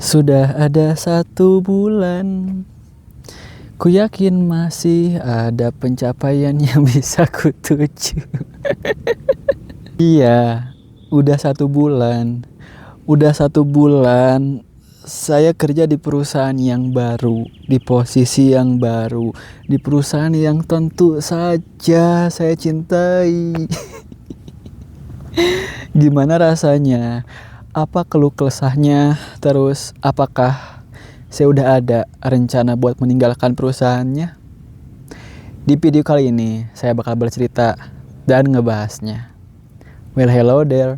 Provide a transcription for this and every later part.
Sudah ada 1 bulan, ku yakin masih ada pencapaian yang bisa ku tuju. Iya, udah 1 bulan. Udah 1 bulan saya kerja di perusahaan yang baru, di posisi yang baru, di perusahaan yang tentu saja saya cintai. Gimana rasanya? Apa keluh kesahnya? Terus apakah saya udah ada rencana buat meninggalkan perusahaannya? Di video kali ini saya bakal bercerita dan ngebahasnya. Well, hello there.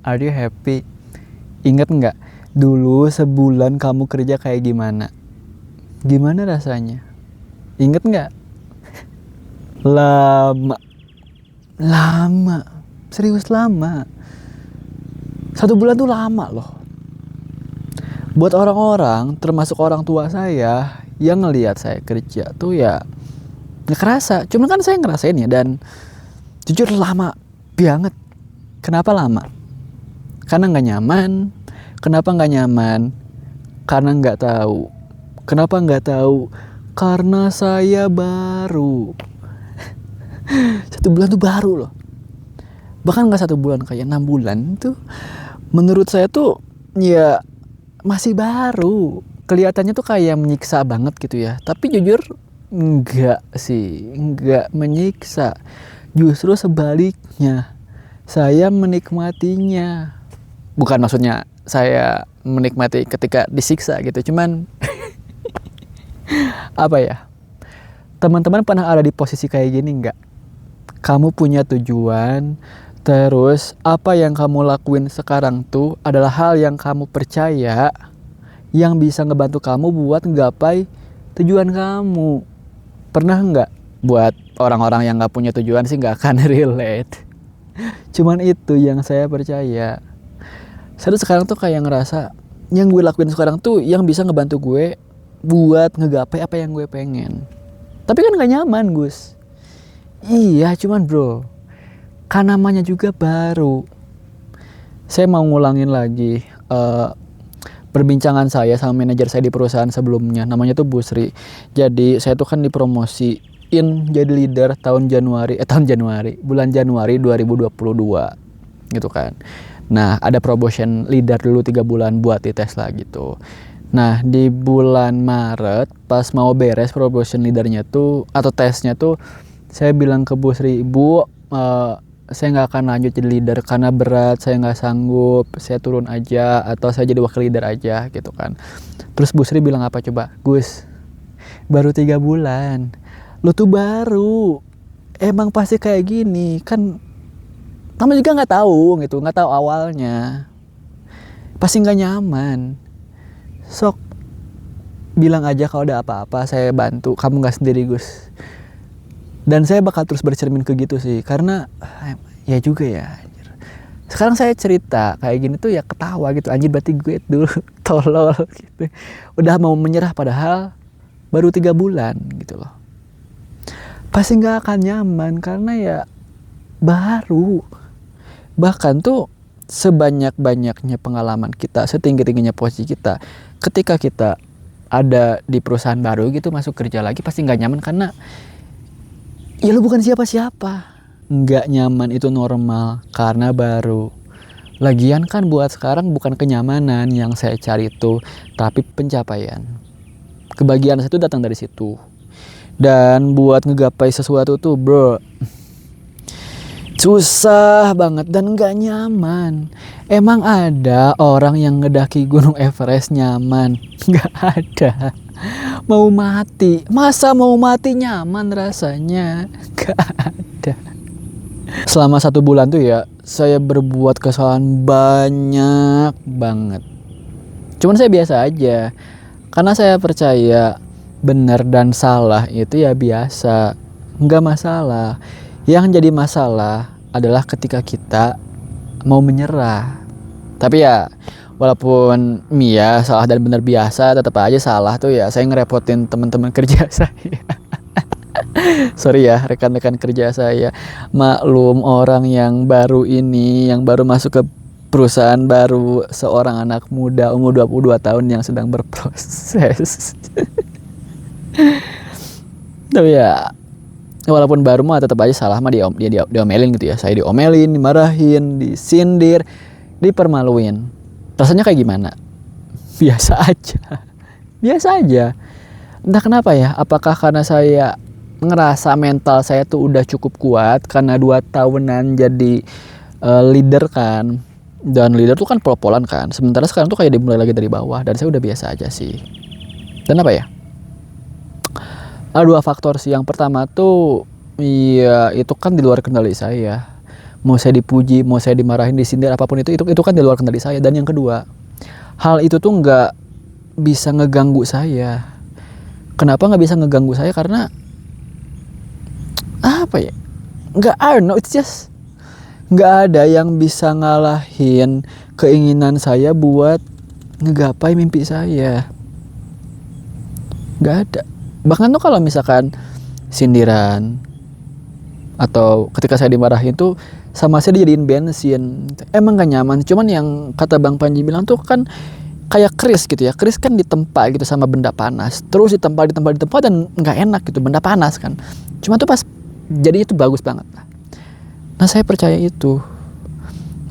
Are you happy? Ingat nggak? Dulu sebulan kamu kerja kayak gimana? Gimana rasanya? Ingat nggak? Lama. Serius lama. 1 bulan tuh lama loh. Buat orang-orang, termasuk orang tua saya, yang ngelihat saya kerja tuh ya nggak kerasa. Cuman kan saya ngerasain ya, dan jujur lama banget. Kenapa lama? Karena nggak nyaman. Kenapa nggak nyaman? Karena nggak tahu. Kenapa nggak tahu? Karena saya baru. 1 bulan tuh baru loh. Bahkan nggak 1 bulan, kayak 6 bulan tuh. Menurut saya tuh ya masih baru. Kelihatannya tuh kayak menyiksa banget gitu ya. Tapi jujur enggak sih, enggak menyiksa. Justru sebaliknya, saya menikmatinya. Bukan maksudnya saya menikmati ketika disiksa gitu, cuman apa ya, teman-teman pernah ada di posisi kayak gini nggak? Kamu punya tujuan, terus apa yang kamu lakuin sekarang tuh adalah hal yang kamu percaya yang bisa ngebantu kamu buat nggapai tujuan kamu. Pernah nggak? Buat orang-orang yang nggak punya tujuan sih nggak akan relate. Cuman itu yang saya percaya. Saya tuh sekarang tuh kayak ngerasa yang gue lakuin sekarang tuh yang bisa ngebantu gue buat ngegapai apa yang gue pengen. Tapi kan gak nyaman, Gus. Iya, cuman bro, kan namanya juga baru. Saya mau ngulangin lagi perbincangan saya sama manajer saya di perusahaan sebelumnya. Namanya tuh Bu Sri. Jadi saya tuh kan dipromosiin jadi leader bulan Januari 2022 gitu kan. Nah, ada promotion leader dulu 3 bulan buat dites lah gitu. Nah, di bulan Maret pas mau beres promotion leadernya tuh atau tesnya tuh, saya bilang ke Bu Sri, Bu, saya nggak akan lanjut jadi leader karena berat, saya nggak sanggup, saya turun aja atau saya jadi wakil leader aja gitu kan. Terus Bu Sri bilang apa coba? Gus, baru 3 bulan, lu tuh baru, emang pasti kayak gini kan. Kamu juga nggak tahu gitu, nggak tahu awalnya, pasti nggak nyaman. Sok bilang aja kalau ada apa-apa saya bantu, kamu nggak sendiri Gus. Dan saya bakal terus bercermin ke gitu sih, karena ya juga ya. Sekarang saya cerita kayak gini tuh ya ketawa gitu, anjir berarti gue dulu tolol gitu. Udah mau menyerah padahal baru 3 bulan gitu loh. Pasti nggak akan nyaman karena ya baru. Bahkan tuh sebanyak-banyaknya pengalaman kita, setinggi-tingginya posisi kita, ketika kita ada di perusahaan baru gitu, masuk kerja lagi pasti nggak nyaman karena ya lu bukan siapa-siapa. Nggak nyaman itu normal karena baru. Lagian kan buat sekarang bukan kenyamanan yang saya cari itu, tapi pencapaian. Kebahagiaan saya itu datang dari situ. Dan buat ngegapai sesuatu tuh bro, susah banget dan gak nyaman. Emang ada orang yang ngedaki Gunung Everest nyaman? Gak ada. Mau mati, masa mau mati nyaman rasanya? Gak ada. Selama 1 bulan tuh ya, saya berbuat kesalahan banyak banget. Cuman saya biasa aja, karena saya percaya benar dan salah itu ya biasa, gak masalah. Yang jadi masalah adalah ketika kita mau menyerah. Tapi ya walaupun Mia salah dan benar biasa, tetap aja salah tuh ya saya ngerepotin teman-teman kerja saya. Sorry ya rekan-rekan kerja saya. Maklum orang yang baru ini, yang baru masuk ke perusahaan baru, seorang anak muda umur 22 tahun yang sedang berproses. Tapi ya walaupun baru mah tetap aja salah mah dia diomelin gitu ya. Saya diomelin, dimarahin, disindir, dipermaluin. Rasanya kayak gimana? Biasa aja. Biasa aja. Entah kenapa ya, apakah karena saya ngerasa mental saya tuh udah cukup kuat karena 2 tahunan jadi leader kan. Dan leader tuh kan pol-polan kan. Sementara sekarang tuh kayak dimulai lagi dari bawah dan saya udah biasa aja sih. Dan apa ya? Ada 2 faktor sih. Yang pertama tuh iya itu kan di luar kendali saya. Mau saya dipuji, mau saya dimarahin, disindir apapun itu kan di luar kendali saya. Dan yang kedua, hal itu tuh nggak bisa ngeganggu saya. Kenapa nggak bisa ngeganggu saya? Karena apa ya? Nggak, I don't know, it's just nggak ada yang bisa ngalahin keinginan saya buat ngegapai mimpi saya. Nggak ada. Bahkan tuh kalau misalkan sindiran atau ketika saya dimarahin tuh sama saya dijadiin bensin. Emang gak nyaman. Cuman yang kata Bang Panji bilang tuh kan kayak keris gitu ya. Keris kan ditempa gitu sama benda panas. Terus ditempa dan nggak enak gitu, benda panas kan. Cuma tuh pas jadi itu bagus banget. Nah saya percaya itu.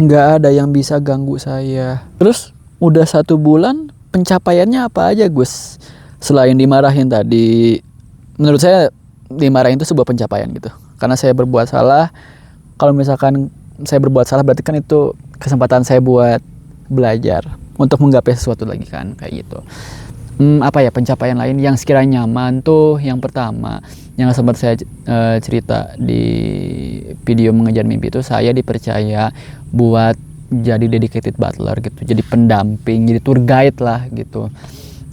Nggak ada yang bisa ganggu saya. Terus udah 1 bulan pencapaiannya apa aja Gus? Selain dimarahin tadi, menurut saya dimarahin itu sebuah pencapaian gitu. Karena saya berbuat salah. Kalau misalkan saya berbuat salah berarti kan itu kesempatan saya buat belajar untuk menggapai sesuatu lagi kan, kayak gitu. Apa ya pencapaian lain yang sekiranya nyaman tuh yang pertama yang sempat saya cerita di video mengejar mimpi itu, saya dipercaya buat jadi dedicated butler gitu, jadi pendamping, jadi tour guide lah gitu.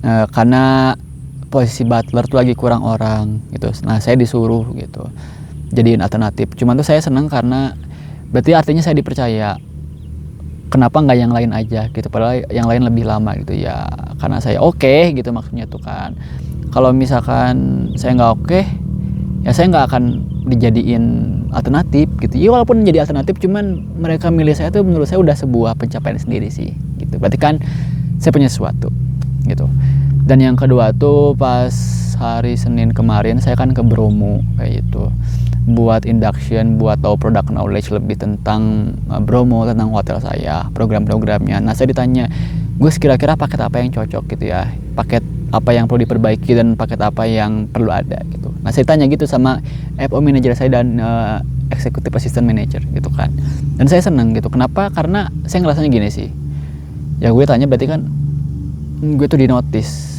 Karena posisi butler tuh lagi kurang orang gitu. Nah saya disuruh gitu jadiin alternatif. Cuman tuh saya senang karena berarti artinya saya dipercaya. Kenapa nggak yang lain aja gitu, padahal yang lain lebih lama gitu ya, karena saya oke gitu maksudnya tuh kan. Kalau misalkan saya nggak oke, ya saya nggak akan dijadiin alternatif gitu ya. Walaupun jadi alternatif, cuman mereka milih saya tuh menurut saya udah sebuah pencapaian sendiri sih gitu. Berarti kan saya punya sesuatu gitu. Dan yang kedua tuh pas hari Senin kemarin saya kan ke Bromo kayak gitu, buat induction, buat tahu product knowledge lebih tentang Bromo, tentang hotel saya, program-programnya. Nah saya ditanya, Gus kira-kira paket apa yang cocok gitu ya, paket apa yang perlu diperbaiki dan paket apa yang perlu ada gitu. Nah saya tanya gitu sama FO manager saya dan executive assistant manager gitu kan. Dan saya senang gitu. Kenapa? Karena saya ngerasanya gini sih, ya gue tanya berarti kan gue tuh di notice.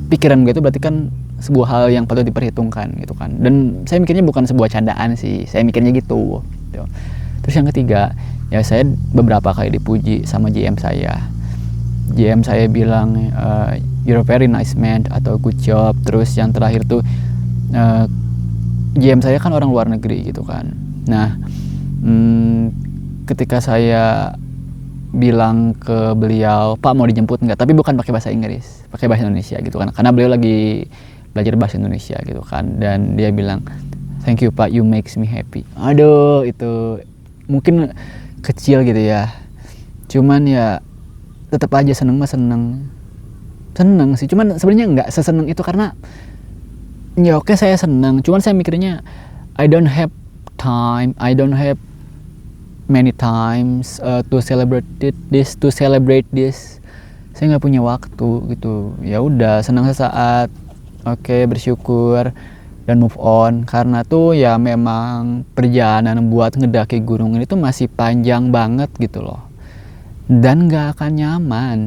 Pikiran gue itu berarti kan sebuah hal yang patut diperhitungkan gitu kan. Dan saya mikirnya bukan sebuah candaan sih, saya mikirnya gitu. Terus yang ketiga, ya saya beberapa kali dipuji sama GM saya. GM saya bilang you're a very nice man atau good job. Terus yang terakhir tuh GM saya kan orang luar negeri gitu kan. Nah ketika saya bilang ke beliau, Pak mau dijemput nggak? Tapi bukan pakai bahasa Inggris, pakai bahasa Indonesia gitu kan. Karena beliau lagi belajar bahasa Indonesia gitu kan. Dan dia bilang, thank you Pak, you makes me happy. Aduh, itu mungkin kecil gitu ya. Cuman ya tetap aja seneng sih. Cuman sebenarnya nggak seseneng itu karena ya oke saya seneng. Cuman saya mikirnya I don't have time, I don't have many times to celebrate this. Saya nggak punya waktu gitu. Ya udah senang sesaat, oke, bersyukur dan move on. Karena tuh ya memang perjalanan buat ngedaki gunung ini tuh masih panjang banget gitu loh, dan nggak akan nyaman.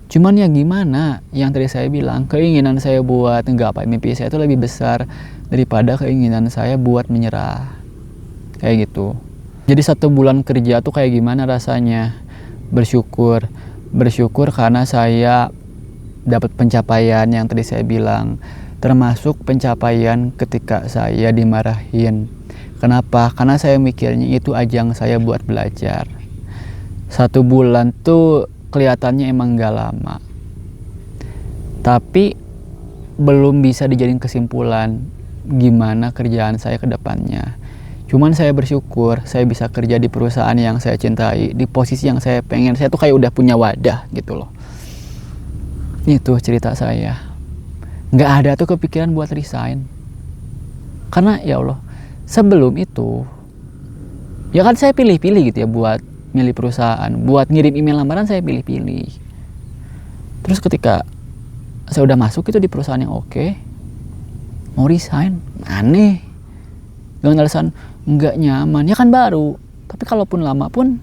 Cuman ya gimana, yang tadi saya bilang, keinginan saya buat nggapai mimpi saya itu lebih besar daripada keinginan saya buat menyerah kayak gitu. Jadi 1 bulan kerja tuh kayak gimana rasanya? Bersyukur karena saya dapat pencapaian yang tadi saya bilang, termasuk pencapaian ketika saya dimarahin. Kenapa? Karena saya mikirnya itu ajang saya buat belajar. 1 bulan tuh kelihatannya emang gak lama, tapi belum bisa dijadiin kesimpulan gimana kerjaan saya ke depannya. Cuman saya bersyukur saya bisa kerja di perusahaan yang saya cintai, di posisi yang saya pengen. Saya tuh kayak udah punya wadah gitu loh. Itu cerita saya. Nggak ada tuh kepikiran buat resign. Karena ya Allah, sebelum itu ya kan saya pilih-pilih gitu ya buat milih perusahaan, buat ngirim email lamaran saya pilih-pilih. Terus ketika saya udah masuk itu di perusahaan yang oke, mau resign, aneh. Dengan alasan nggak nyaman, ya kan baru. Tapi kalaupun lama pun,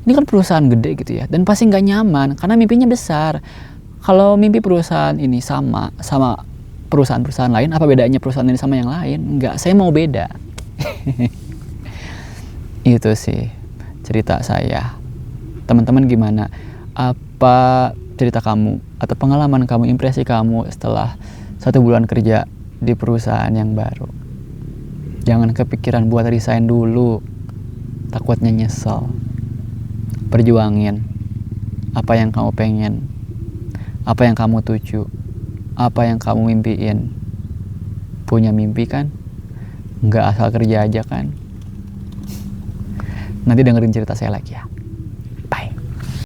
ini kan perusahaan gede gitu ya, dan pasti nggak nyaman karena mimpinya besar. Kalau mimpi perusahaan ini sama perusahaan-perusahaan lain, apa bedanya perusahaan ini sama yang lain? Nggak, saya mau beda. Itu sih cerita saya. Teman-teman gimana? Apa cerita kamu atau pengalaman kamu, impresi kamu setelah 1 bulan kerja di perusahaan yang baru? Jangan kepikiran buat resign dulu, takutnya nyesel. Perjuangin apa yang kamu pengen, apa yang kamu tuju, apa yang kamu mimpiin. Punya mimpi kan? Nggak asal kerja aja kan? Nanti dengerin cerita saya lagi ya.